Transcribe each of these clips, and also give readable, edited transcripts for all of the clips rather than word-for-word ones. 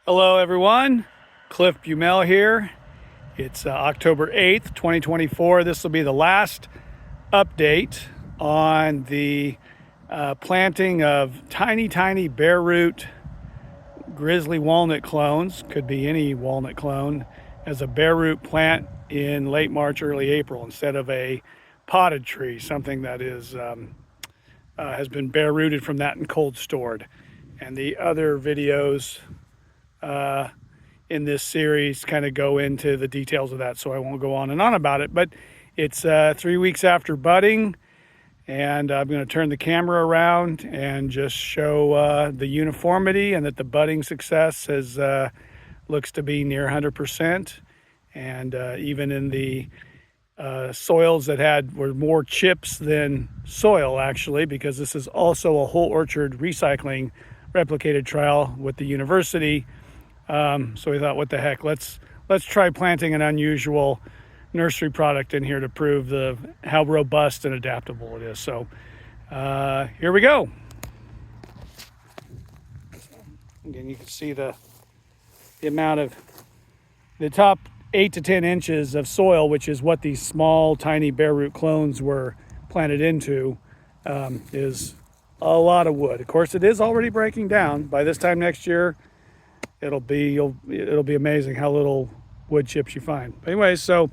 Hello everyone, Cliff Bumel here. It's October 8th, 2024. This will be the last update on the planting of tiny Bareroot grizzly walnut clones. Could be any walnut clone as a Bareroot plant in late March, early April instead of a potted tree, something that is has been bare rooted from that and cold stored. And the other videos in this series kind of go into the details of that, so I won't go on and on about it. But it's 3 weeks after budding, and I'm going to turn the camera around and just show the uniformity and that the budding success has looks to be near 100%. And even in the soils that were more chips than soil, actually, because this is also a whole orchard recycling replicated trial with the university. So we thought, what the heck, let's try planting an unusual nursery product in here to prove how robust and adaptable it is. So here we go. Again, you can see the amount of the top 8 to 10 inches of soil, which is what these small tiny Bareroot clones were planted into, is a lot of wood. Of course, it is already breaking down. By this time next year, it'll be amazing how little wood chips you find. But anyways, so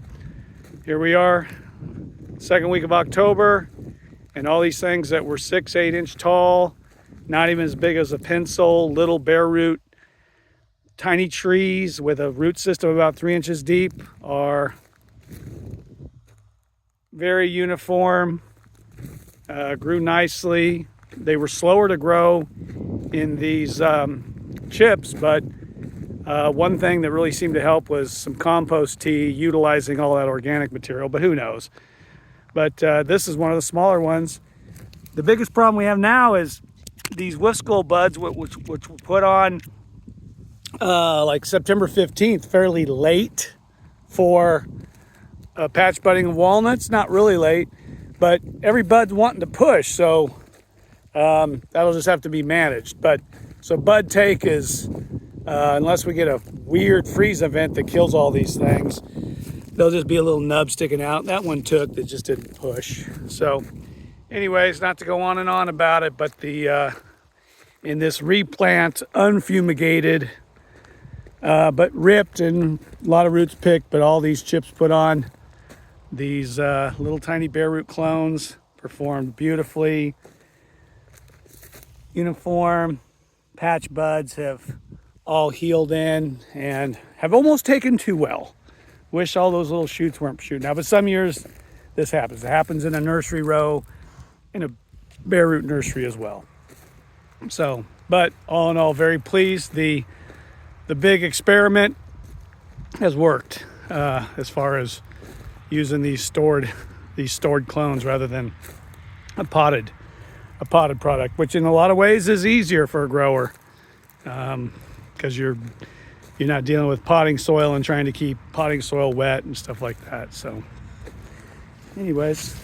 here we are, second week of October, and all these things that were 6-8 inch tall, not even as big as a pencil, little Bareroot tiny trees with a root system about 3 inches deep are very uniform, grew nicely. They were slower to grow in these chips, but one thing that really seemed to help was some compost tea, utilizing all that organic material, but who knows. But this is one of the smaller ones. The biggest problem we have now is these whisk-skull buds, which were put on like September 15th, fairly late for patch budding of walnuts. Not really late, but every bud's wanting to push, so that'll just have to be managed. But so bud take is, unless we get a weird freeze event that kills all these things, there'll just be a little nub sticking out. That one took, that just didn't push. So anyways, not to go on and on about it, but in this replant, unfumigated, but ripped and a lot of roots picked, but all these chips put on, these little tiny Bareroot clones performed beautifully. Uniform patch buds have all healed in and have almost taken too well. Wish all those little shoots weren't shooting out, but some years this happens. It happens in a nursery row, in a Bareroot nursery as well. So, but all in all, very pleased. The big experiment has worked as far as using these stored clones rather than a potted product, which in a lot of ways is easier for a grower, because you're not dealing with potting soil and trying to keep potting soil wet and stuff like that. So anyways,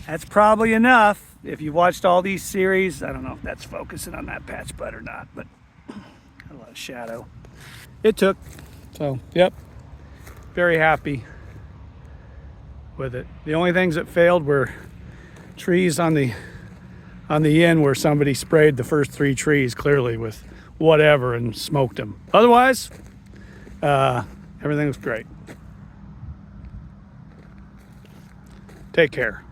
that's probably enough. If you watched all these series, I don't know if that's focusing on that patch bud or not, but a lot of shadow it took. So yep, very happy with it. The only things that failed were trees on the end where somebody sprayed the first 3 trees clearly with whatever and smoked them. Otherwise, everything was great. Take care.